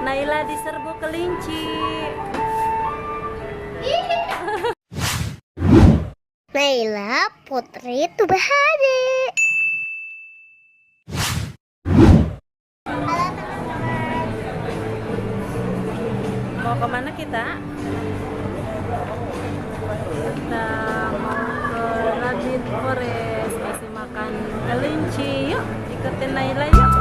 Naila diserbu kelinci. Naila Putri Tubahade. Mau kemana kita? Kita mau ke Rabbit Forest kasih makan kelinci. Yuk, ikutin Naila yuk.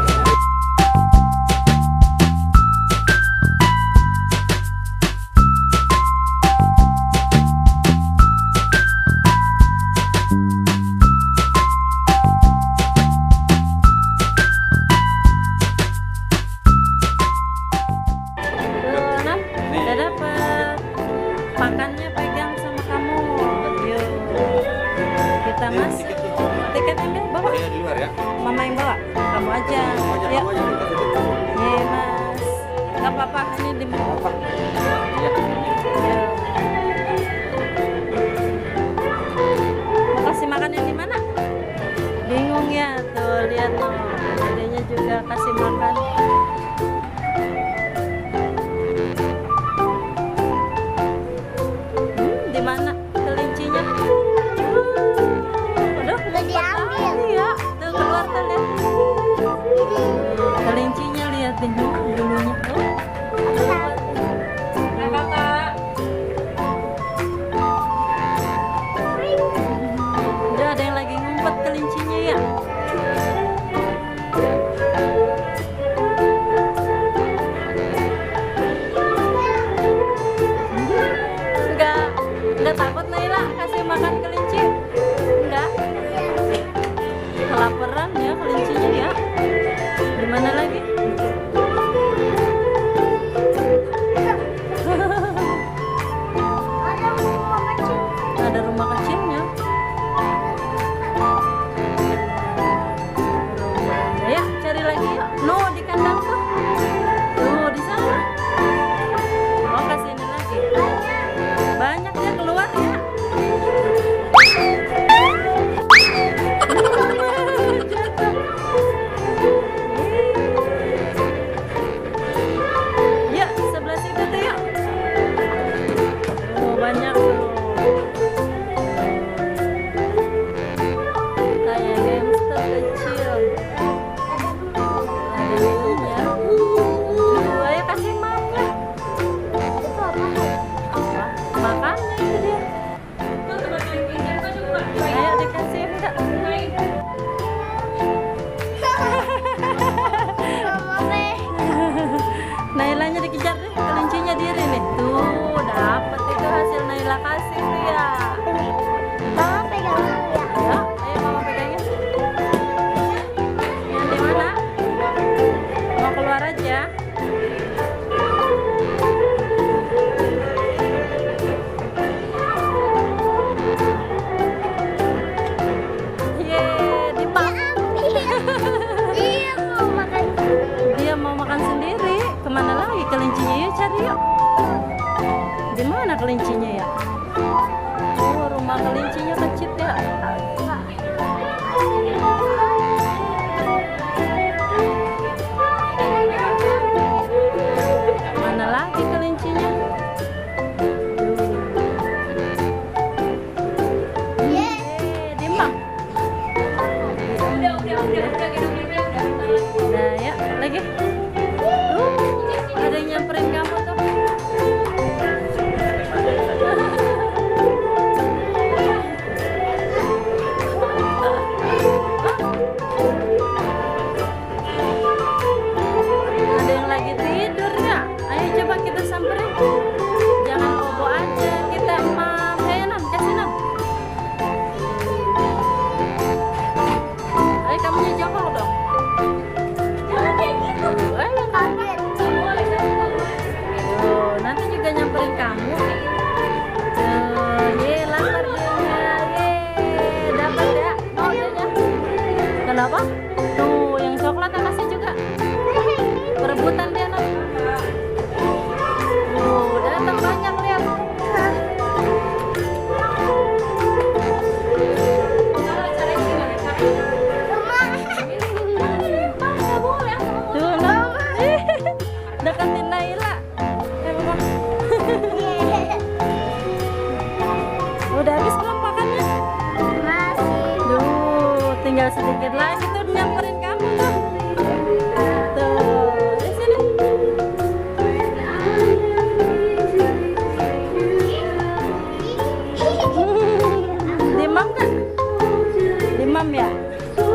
Makannya pegang sama kamu. Yuk. Kita mas. Tiket ambil bawa. Saya di luar ya. Mama yang bawa. Kamu aja. Ya. Nih mas. Gak apa-apa. Ini di bawah. Iya. Mau kasih makannya di mana? Bingung ya. Tuh lihat tuh. Dedenya juga kasih makan. Mana kelincinya? Udah diambil. Iya, tuh keluar tuh lihat. Kelincinya lihat dulunya. Udah ada yang lagi ngumpet kelincinya ya. Enggak takut Naila kasih makan kelinci? Enggak? Kelaparan ya kelincinya ya. Di mana lagi? Ada rumah kecilnya. Ya, cari lagi yuk. No, di kandang tuh. Tuh, di sana. Oh, kasih ini lagi. Banyak ya keluar ya. Ya, sebelah situ tuh ya. Oh, banyak tuh. Kayak hamster kecil. Ada minumnya. Ayo kasih makan. Makannya itu dia. Ayo dikasih enggak? Nailanya dikejar deh, kelincinya diri nih. Tuh, dapat itu hasil Naila kasih tuh ya. Mama pegang ya. Ya, ayo mama pegangin. Yang di mana? Mau keluar aja. Dia mau makan sendiri. Kemana lagi kelincinya? Yuk cari yuk. Di mana kelincinya ya? Oh, rumah kelincinya kecil ya. Mana lagi kelincinya? Dimbang. Nah, ya lagi. Ada yang nyamperin kamu tuh. deketin Naila. Mama. Udah habis belum makannya? Masih. Duh, tinggal sedikit lagi tuh nyamperin kamu tuh. Tuh, di sini. Dimam nggak? Dimam ya?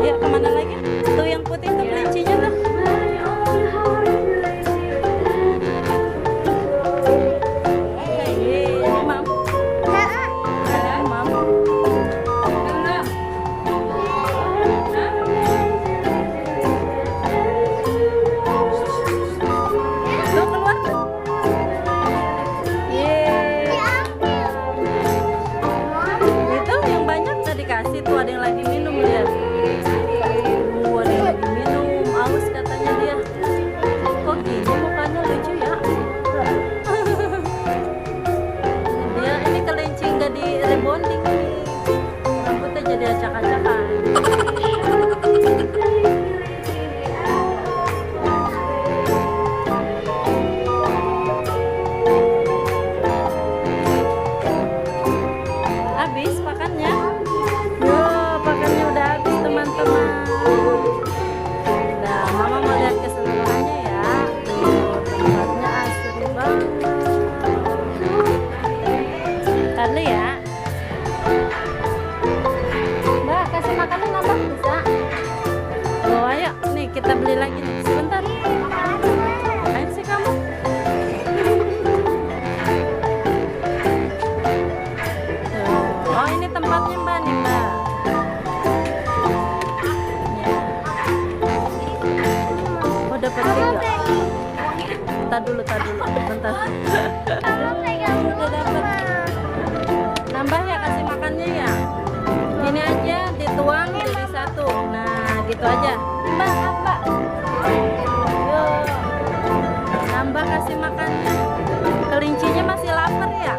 Ya kemana lagi? Tuh yang putih tuh kelincinya tuh. Dimam. Dimam. Tuh keluar tuh. Itu yang banyak udah dikasih tuh, ada yang lagi minum lihat. Ada yang lagi minum, aus katanya dia. Kok gini mukanya lucu ya? Dia ini kelinci nggak di rebonding nih. Rambutnya jadi acak-acakan. Habis pakannya? Yo, pakannya udah habis teman-teman. Nah, Mama mau lihat keseluruhannya ya. Tuh, tempatnya asri banget. Ntar dulu ya. Mbak, kasih makanan nambah bisa? Oh, ayo. Nih, kita beli lagi nih. Sebentar. Ayo sih kamu. Tuh. Oh, ini tempatnya Mbak nih, Mbak. Oh, dapat 3. Bentar dulu, bentar. Udah dapat. Nambah ya, kasih makannya ya. Ini aja dituang jadi 1. Nah, gitu aja. Mbak, Mbak. Yuk. Nambah kasih makannya. Kelincinya masih lapar ya?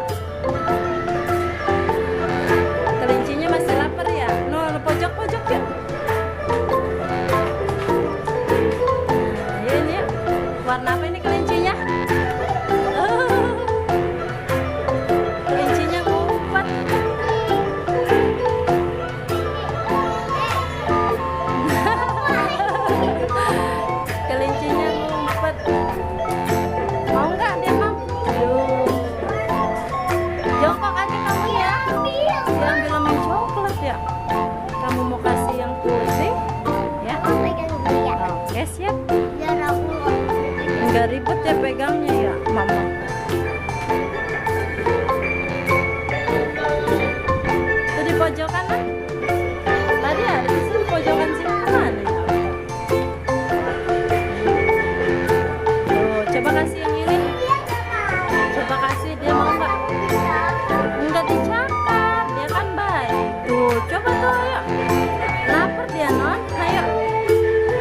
Kelincinya masih lapar ya? No, pojok-pojok ya. Nah, ini ya. Warna apa ini kelincinya? Kelincinya ngumpet. Kelincinya ngumpet. Mau nggak dia mau? Aduh. Jongkok aja kamu ya. Diambil sama yang coklat ya. Kamu mau kasih yang putih? Ya. Oke, siap. Nggak ribet ya pegangnya ya, Mama. Tuh di pojokan lah. Tadi ada di sini pojokan sini mana ya? Tuh, coba kasih yang ini. Coba kasih, dia mau nggak? Nggak dicakar, dia kan baik. Tuh, coba tuh, ayo. Lapar dia, Non. Ayo.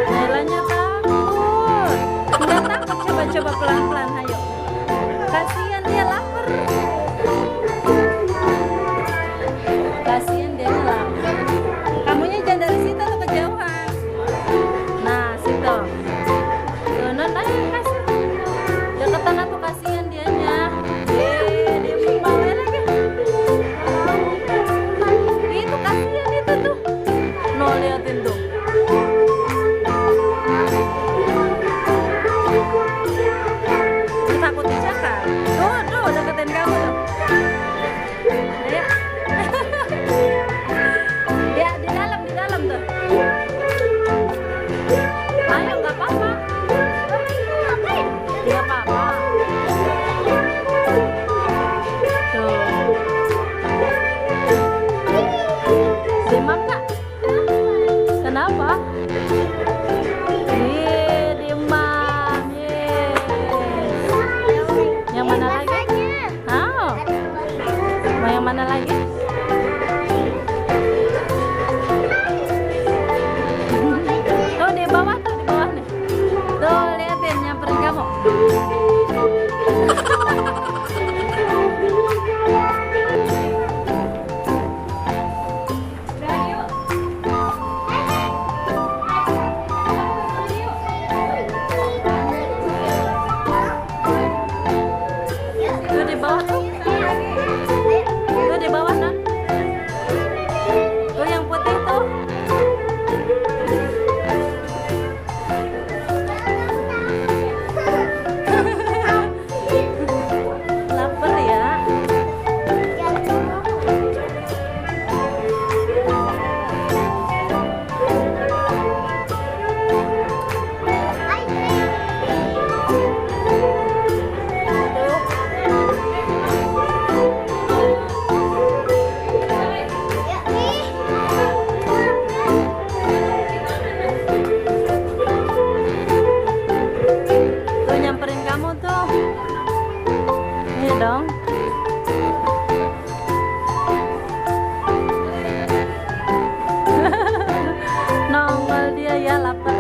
Nailanya takut. Nggak takut, coba pelan-pelan, ayo. Kasihan dia lapar. Kasihan dia lapar. Kamunya jangan dari situ tuh, kejauhan. Nah, situ. Tuh, Non, ayo kasih. Deketan aku, kasihan dianya. Dia mau bawa lagi. Itu kasihan itu tuh. No, liatin tuh. Takut dicakar. Tuh, deketin kamu tuh. Ayo. Ya, di dalam tuh. Ayo, nggak apa-apa. Nggak apa-apa. Tuh. Demam nggak? Kenapa? Demam. Yes. Yang mana lagi? Mau yang mana lagi? Tuh di bawah nih. Tuh liatin nyamperin kamu. kamu tuh. Iya dong. Nongol dia ya, lapar.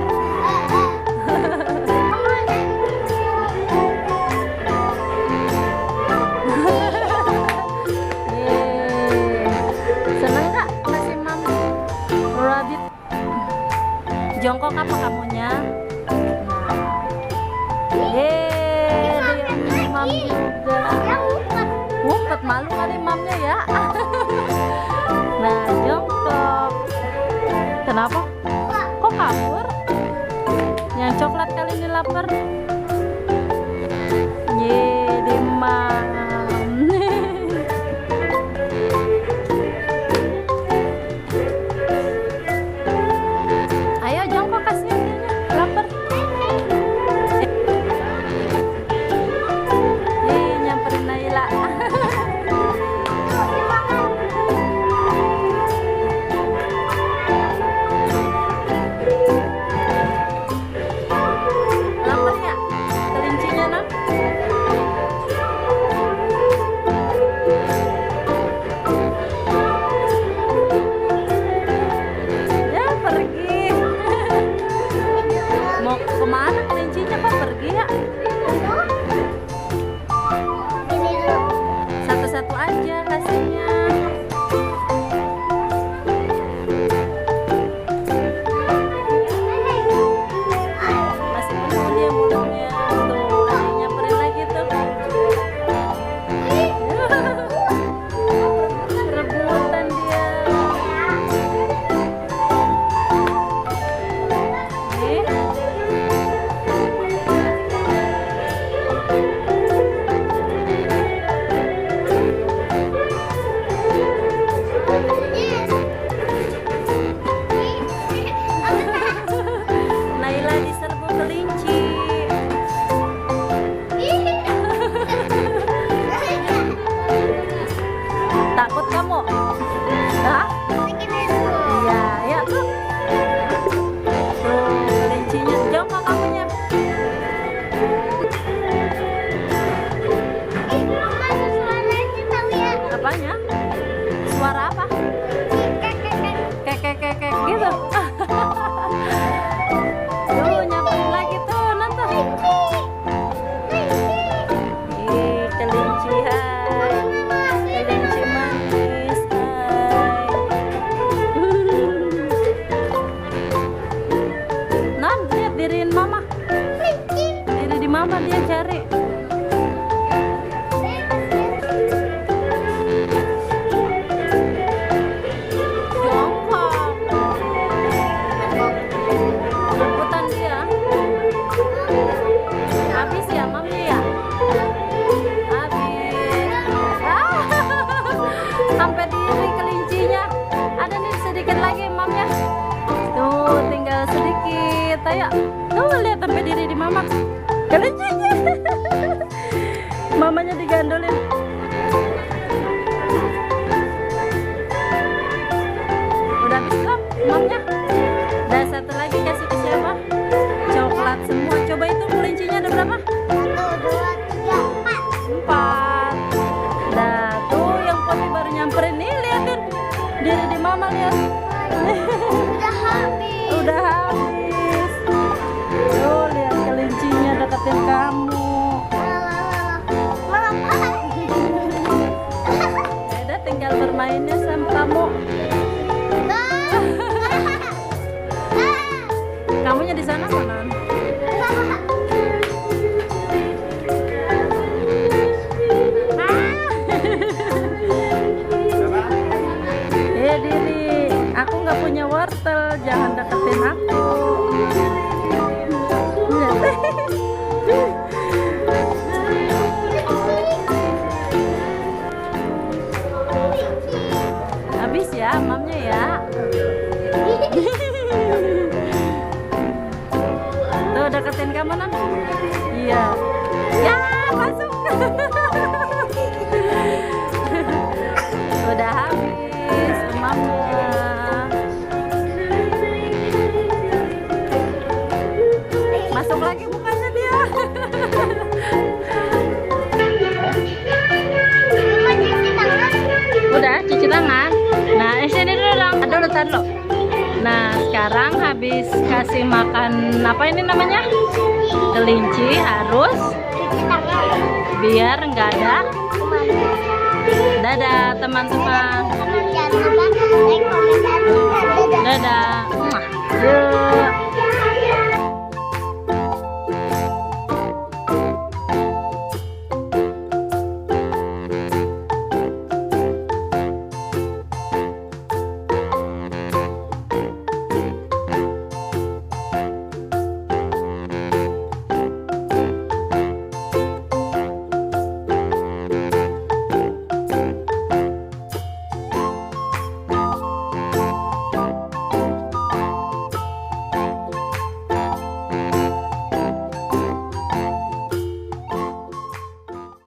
Seneng nggak kasih mam rabbit? Jongkok apa kamunya? Dia mam juga. Ngumpet, malu kali mamnya ya. Nah, jongkok. Kenapa? Kok kabur? Yang coklat kali ini lapar. Di mam. Ayo jongkok kasih dia, lapar. Nyamperin Naila. Lapar ya? Kelincinya nak? Ya pergi. Mau kemana kelincinya Pak? Pergi ya? Satu-satu aja kasihnya. Masih penuh dia mulutnya. Tuh, lagi nyamperin lagi tuh. Rebutan dia. Nih. Naila diserbu kelinci. Takut kamu? Hah? Iya, ya tuh. Tuh, kelincinya jongkok kamunya. Apanya? Suara apa? Kek gitu. Tuh, nyamperin lagi tuh, nonton. Ih, kelinci hai. Kelinci manis hai. Non, lihat diriin mama. Diri di mama dia cari. Jongkok. Rebutan dia. Habis ya mami ya? Habis. Sampai diri kelincinya. Ada nih sedikit lagi mamnya. Tuh, tinggal sedikit. Ayo. Tuh, lihat sampai diri di mama. Kelincinya. Mamanya digandolin. Udah habis belum mamnya? Dan satu lagi kasih ke siapa? Coklat semua. Coba itu kelincinya ada berapa? 4. Nah, tuh yang Poppy baru nyamperin nih, liatin. Diri di mama lihat. Udah habis. Tuh, lihat kelincinya deketin kamu. Udah tinggal bermainnya sama kamu. Kamunya di sana mana? sekarang habis kasih makan apa ini namanya? Kelinci, harus Cuci tangan. biar nggak ada. Kemana? Dadah teman-teman. Jangan lupa like, comment, dan subscribe. Dadah. Dadah. Yuk.